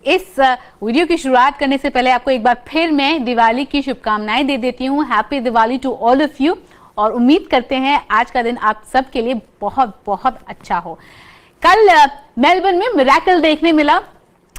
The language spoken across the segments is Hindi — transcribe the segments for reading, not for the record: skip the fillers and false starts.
इस वीडियो की शुरुआत करने से पहले आपको एक बार फिर मैं दिवाली की शुभकामनाएं दे देती हूँ। Happy Diwali to all of you, और उम्मीद करते हैं आज का दिन आप सबके लिए बहुत बहुत अच्छा हो। कल मेलबर्न में मिरेकल देखने मिला,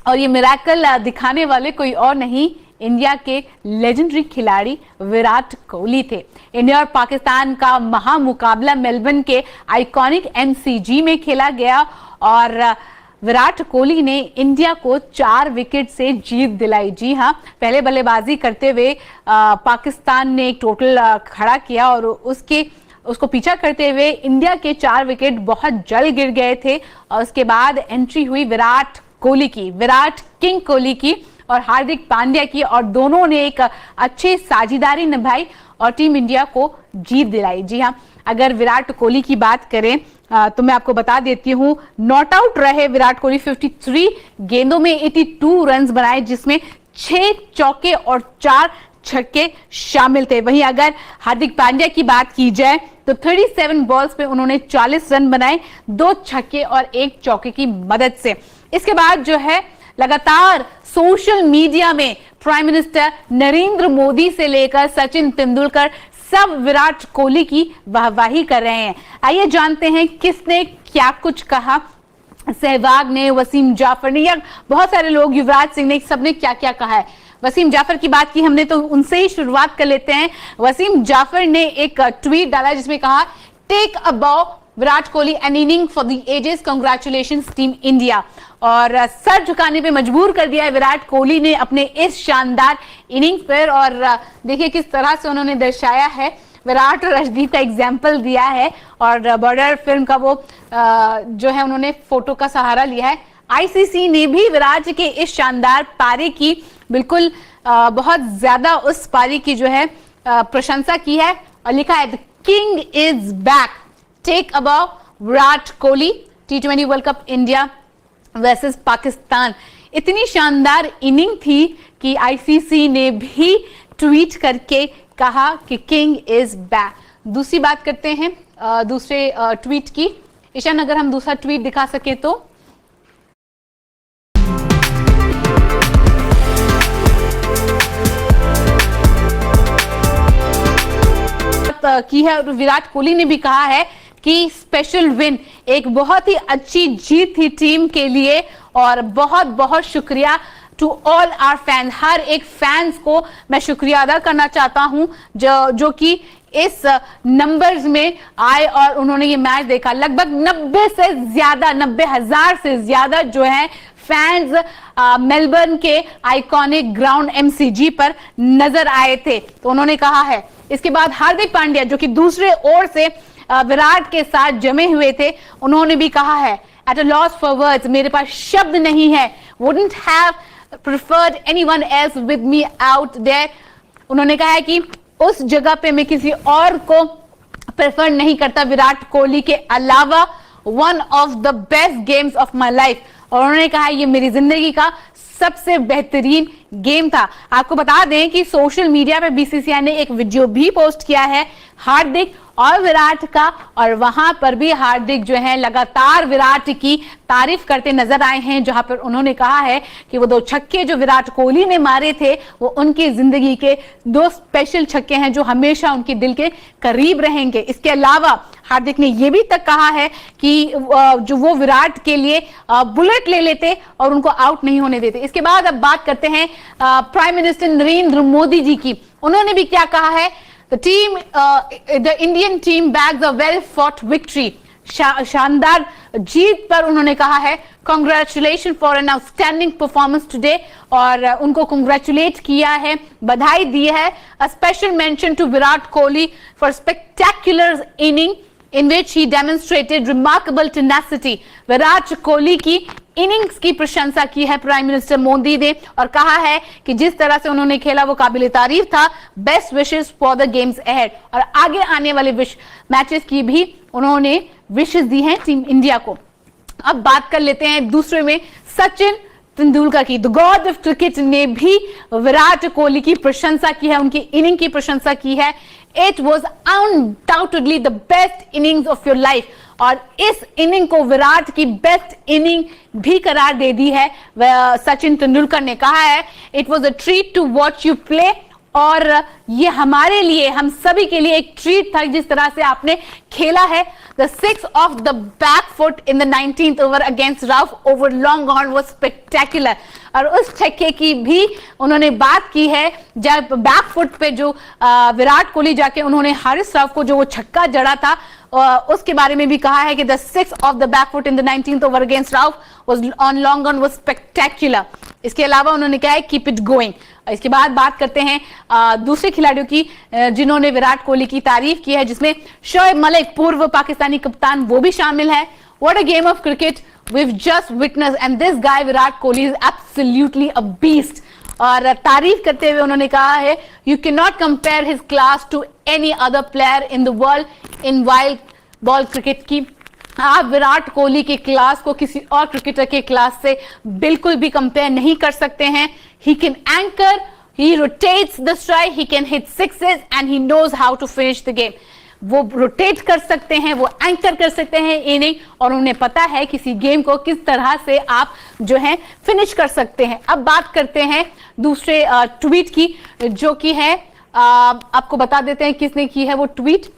और ये मिरेकल दिखाने वाले कोई और नहीं, इंडिया के लेजेंडरी खिलाड़ी विराट कोहली थे। इंडिया और पाकिस्तान का महामुकाबला मेलबर्न के आइकॉनिक MCG में खेला गया और विराट कोहली ने इंडिया को 4 विकेट से जीत दिलाई। जी हाँ, पहले बल्लेबाजी करते हुए पाकिस्तान ने एक टोटल खड़ा किया और उसको पीछा करते हुए इंडिया के 4 विकेट बहुत जल्द गिर गए थे। और उसके बाद एंट्री हुई विराट कोहली की, विराट किंग कोहली की और हार्दिक पांड्या की, और दोनों ने एक अच्छी साझेदारी निभाई और टीम इंडिया को जीत दिलाई। जी हाँ, अगर विराट कोहली की बात करें तो मैं आपको बता देती हूं, नॉट आउट रहे विराट कोहली। 53 गेंदों में 82 रन बनाए, जिसमें 6 चौके और 4 छक्के शामिल थे। वहीं अगर हार्दिक पांड्या की बात की जाए तो 37 बॉल्स पे उन्होंने 40 रन बनाए, 2 छक्के और 1 चौके की मदद से। इसके बाद जो है लगातार सोशल मीडिया में प्राइम मिनिस्टर नरेंद्र मोदी से लेकर सचिन तेंदुलकर सब विराट कोहली की वाहवाही कर रहे हैं। आइए जानते हैं किसने क्या कुछ कहा। सहवाग ने, वसीम जाफर ने, या बहुत सारे लोग, युवराज सिंह ने, सबने क्या क्या कहा है। वसीम जाफर की बात की हमने तो उनसे ही शुरुआत कर लेते हैं। वसीम जाफर ने एक ट्वीट डाला जिसमें कहा, take a bow Virat Kohli an innings for the ages, congratulations team India. और सर झुकाने पे मजबूर कर दिया है विराट कोहली ने अपने इस शानदार इनिंग्स पर। और देखिए किस तरह से उन्होंने दर्शाया है, विराट और अर्शदीप का एग्जाम्पल दिया है, और बॉर्डर फिल्म का वो जो है उन्होंने फोटो का सहारा लिया है। ICC ने भी विराट के इस शानदार पारी की बिल्कुल बहुत ज्यादा उस पारी की जो है प्रशंसा की है और लिखा है, the king is back, take a bow Virat Kohli, T20 world cup India versus Pakistan. इतनी शानदार इनिंग थी कि ICC ने भी ट्वीट करके कहा कि किंग इज बैक। दूसरी बात करते हैं दूसरे ट्वीट की। ईशान, अगर हम दूसरा ट्वीट दिखा सके तो। की है, विराट कोहली ने भी कहा है कि स्पेशल विन, एक बहुत ही अच्छी जीत थी टीम के लिए, और बहुत बहुत शुक्रिया टू ऑल आवर फैंस। हर एक फैंस को मैं शुक्रिया अदा करना चाहता हूं जो कि इस नंबर्स में आए और उन्होंने ये मैच देखा। लगभग 90,000 से ज्यादा जो है फैंस मेलबर्न के आइकॉनिक ग्राउंड MCG पर नजर आए थे, तो उन्होंने कहा है। इसके बाद हार्दिक पांड्या जो कि दूसरे ओर से विराट के साथ जमे हुए थे, उन्होंने भी कहा है, at a loss for words, मेरे पास शब्द नहीं है, wouldn't have preferred anyone else with me out there. उन्होंने कहा है कि उस जगह पे मैं किसी और को प्रेफर नहीं करता विराट कोहली के अलावा, one of the best games of my life. और उन्होंने कहा ये मेरी जिंदगी का सबसे बेहतरीन गेम था। आपको बता दें कि सोशल मीडिया पे BCCI ने एक वीडियो भी पोस्ट किया है हार्दिक और विराट का, और वहां पर भी हार्दिक जो है लगातार विराट की तारीफ करते नजर आए हैं, जहां पर उन्होंने कहा है कि वो 2 छक्के जो विराट कोहली ने मारे थे वो उनकी जिंदगी के 2 स्पेशल छक्के हैं जो हमेशा उनके दिल के करीब रहेंगे। इसके अलावा हार्दिक ने यह भी तक कहा है कि जो वो विराट के लिए बुलेट ले लेते और उनको आउट नहीं होने देते। इसके बाद अब बात करते हैं प्राइम मिनिस्टर नरेंद्र मोदी जी की। उन्होंने भी क्या कहा है, the Indian team bags a well fought victory। शानदार जीत पर उन्होंने कहा है, congratulations for an outstanding performance today, और उनको congratulate किया है, बधाई दी है। A special mention to Virat Kohli for spectacular inning in which he demonstrated remarkable tenacity। Virat Kohli की इनिंग्स की प्रशंसा की है प्राइम मिनिस्टर मोदी ने, और कहा है कि जिस तरह से उन्होंने खेला वो काबिल तारीफ था। Best wishes for the games ahead, और आगे आने वाले मैचेस की भी उन्होंने विशेस दी हैं टीम इंडिया को। अब बात कर लेते हैं दूसरे में सचिन तेंदुलकर की। द गॉड ऑफ क्रिकेट ने भी विराट कोहली की प्रशंसा की है, उनकी इनिंग की प्रशंसा की है। It was undoubtedly the best innings of your life. और इस इनिंग को विराट की बेस्ट इनिंग भी करार दे दी है। सचिन तेंदुलकर ने कहा है, it was a treat to watch you play, और ये हमारे लिए, हम सभी के लिए एक ट्रीट था जिस तरह से आपने खेला है। The six of the back foot in the 19th over against Rauf over long on was spectacular. और उस छक्के की भी उन्होंने बात की है जब बैक फुट पे जो विराट कोहली जाके उन्होंने हारिस राउफ को जो वो छक्का जड़ा था, उसके बारे में भी कहा है कि the six of the back foot in the 19th over against Rauf was on long on was spectacular. इसके अलावा उन्होंने कहा है कीप इट गोइंग। इसके बाद बात करते हैं दूसरे खिलाड़ियों की जिन्होंने विराट कोहली की तारीफ की है, जिसमें शोएब मलिक पूर्व पाकिस्तानी कप्तान वो भी शामिल है। What a game of cricket we've just witnessed and this guy Virat Kohli is absolutely a beast। और तारीफ करते हुए उन्होंने कहा है, you cannot compare his class to any other player in the world in wild ball cricket की। आप विराट कोहली की क्लास को किसी और क्रिकेटर के क्लास से बिल्कुल भी कंपेयर नहीं कर सकते हैं। He can anchor, he rotates the strike, he can hit sixes and he knows how to finish the game। वो रोटेट कर सकते हैं, वो एंकर कर सकते हैं इनिंग, और उन्हें पता है किसी गेम को किस तरह से आप जो है फिनिश कर सकते हैं। अब बात करते हैं दूसरे ट्वीट की, जो कि है आपको बता देते हैं किसने की है वो ट्वीट।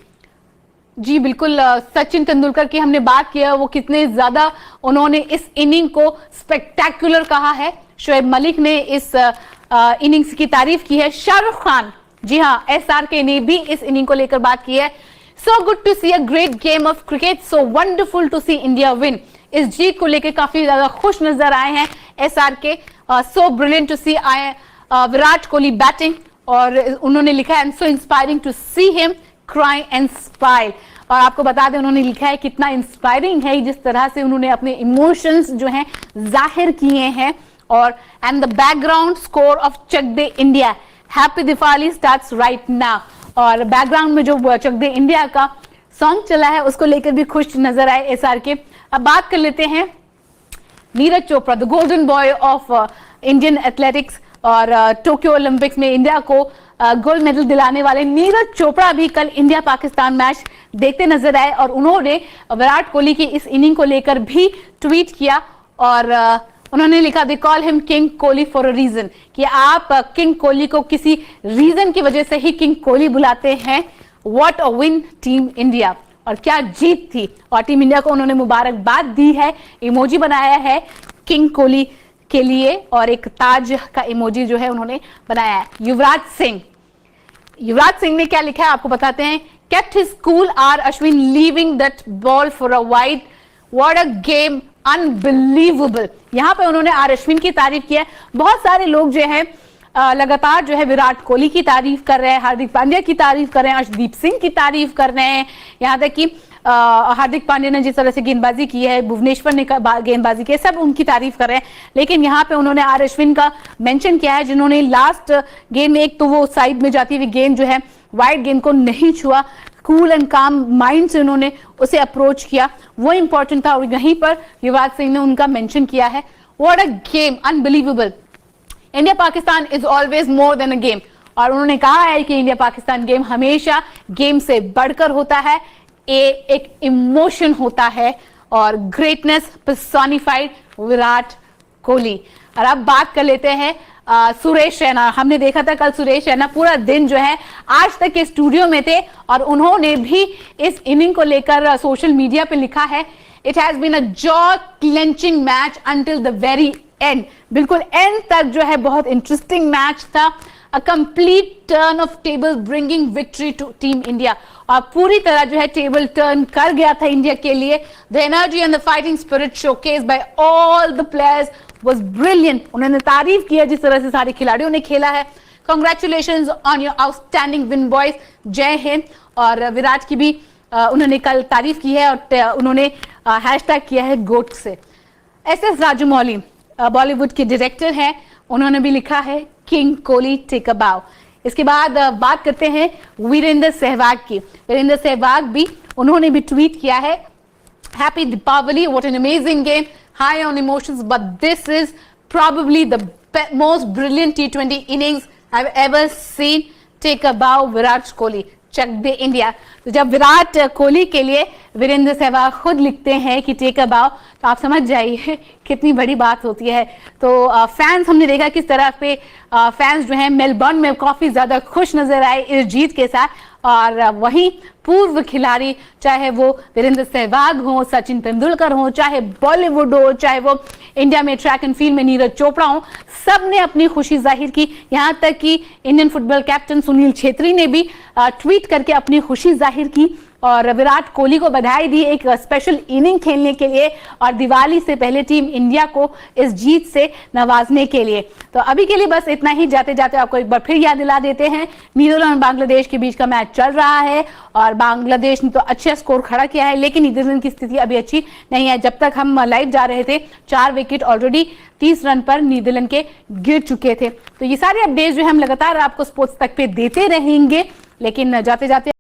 जी बिल्कुल, सचिन तेंदुलकर की हमने बात की है, वो कितने ज्यादा उन्होंने इस इनिंग को स्पेक्टेकुलर कहा है। शोएब मलिक ने इस इनिंग्स की तारीफ की है। शाहरुख खान, जी हाँ, SRK ने भी इस इनिंग को लेकर बात की है। So good to see a great game of cricket, so wonderful to see India win. इस जीत को लेकर काफी ज्यादा खुश नजर आए हैं SRK। So brilliant to see Virat Kohli batting, और उन्होंने लिखा है, and so inspiring to see him cry and smile. और आपको बता दें उन्होंने लिखा है कितना इंस्पायरिंग है जिस तरह से उन्होंने अपने इमोशंस जो हैं जाहिर किए हैं। और and the background score of Chak they India, happy Diwali starts right now. और बैकग्राउंड में जो चक दे इंडिया का सॉन्ग चला है उसको लेकर भी खुश नजर आए SRK। अब बात कर लेते हैं Neeraj Chopra, the golden boy of Indian athletics, और टोक्यो ओलंपिक्स में इंडिया को गोल्ड मेडल दिलाने वाले नीरज चोपड़ा भी कल इंडिया पाकिस्तान मैच देखते नजर आए, और उन्होंने विराट कोहली की इस इनिंग को लेकर भी ट्वीट किया। और उन्होंने लिखा, they call him king Kohli for a reason, कि आप किंग कोहली को किसी रीजन की वजह से ही किंग कोहली बुलाते हैं। What a win team India, और क्या जीत थी। और टीम इंडिया को उन्होंने मुबारकबाद दी है, इमोजी बनाया है किंग कोहली के लिए, और एक ताज का इमोजी जो है उन्होंने बनाया है। युवराज सिंह ने क्या लिखा है आपको बताते हैं। Kept his cool, R Ashwin leaving that ball for a wide, what a game, unbelievable. यहाँ पे उन्होंने आर अश्विन की तारीफ की है। बहुत सारे लोग जो है लगातार जो है विराट कोहली की तारीफ कर रहे हैं, हार्दिक पांड्या की तारीफ कर रहे हैं, अर्शदीप सिंह की तारीफ कर रहे हैं। यहाँ तक कि हार्दिक पांड्या ने जिस तरह से गेंदबाजी की है, भुवनेश्वर ने गेंदबाजी की है, सब उनकी तारीफ कर रहे हैं। लेकिन यहाँ पे उन्होंने आर अश्विन का मेंशन किया है, जिन्होंने लास्ट गेम में एक तो वो साइड में जाती हुई गेंद जो है वाइड गेंद को नहीं छुआ, कूल एंड काम माइंड से उन्होंने उसे अप्रोच किया, वो इंपॉर्टेंट था। और यहीं पर युवराज सिंह ने उनका मेंशन किया है। What a game, unbelievable, India Pakistan is always more than a game. और उन्होंने कहा है कि इंडिया पाकिस्तान गेम हमेशा गेम से बढ़कर होता है, एक इमोशन होता है, और ग्रेटनेस पर्सोनिफाइड विराट कोहली। और अब बात कर लेते हैं सुरेश रैना। हमने देखा था कल सुरेश रैना पूरा दिन जो है आज तक के स्टूडियो में थे, और उन्होंने भी इस इनिंग को लेकर सोशल मीडिया पे लिखा है, it has been a jaw clenching match until the very end. बिल्कुल एंड तक जो है बहुत इंटरेस्टिंग मैच था। A complete turn of table bringing victory to team India, और पूरी तरह जो है टेबल टर्न कर गया था इंडिया के लिए। The energy and the fighting spirit showcased by all the players was brilliant। उन्होंने तारीफ की है जिस तरह से सारे खिलाड़ियों ने खेला है। Congratulations on your outstanding win boys, जय हिंद। और विराट की भी उन्होंने कल तारीफ की है, और उन्होंने हैशटैग किया है गोट से। SS राजमौली बॉलीवुड के डायरेक्टर हैं, उन्होंने भी लिखा है किंग कोहली टेक अ बाव। इसके बाद बात करते हैं वीरेंद्र सहवाग की। वीरेंद्र सहवाग भी उन्होंने भी ट्वीट किया है, happy Deepawali, what an amazing game, high on emotions, but this is probably the most brilliant T20 innings I've ever seen. Take a bow, Virat Kohli. चक दे इंडिया। तो जब विराट कोहली के लिए वीरेंद्र सहवाग खुद लिखते हैं कि टेक अ बाव, तो आप समझ जाइए कितनी बड़ी बात होती है। तो फैंस हमने देखा किस तरह पे फैंस जो हैं मेलबर्न में काफी ज्यादा खुश नजर आए इस जीत के साथ। और वहीं पूर्व खिलाड़ी, चाहे वो वीरेंद्र सहवाग हो, सचिन तेंदुलकर हो, चाहे बॉलीवुड हो, चाहे वो इंडिया में ट्रैक एंड फील्ड में नीरज चोपड़ा हो, सब ने अपनी खुशी जाहिर की। यहां तक कि Indian football captain Sunil Chhetri ने भी ट्वीट करके अपनी खुशी जाहिर की और विराट कोहली को बधाई दी एक स्पेशल इनिंग खेलने के लिए और दिवाली से पहले टीम इंडिया को इस जीत से नवाजने के लिए। तो अभी के लिए बस इतना ही। जाते जाते आपको एक बार फिर याद दिला देते हैं, नीदरलैंड और बांग्लादेश के बीच का मैच चल रहा है और बांग्लादेश ने तो अच्छा स्कोर खड़ा किया है, लेकिन नीदरलैंड की स्थिति अभी अच्छी नहीं है। जब तक हम लाइव जा रहे थे 4 विकेट ऑलरेडी 30 रन पर नीदरलैंड के गिर चुके थे। तो ये सारे अपडेट्स जो हम लगातार आपको स्पोर्ट्स तक पे देते रहेंगे, लेकिन जाते जाते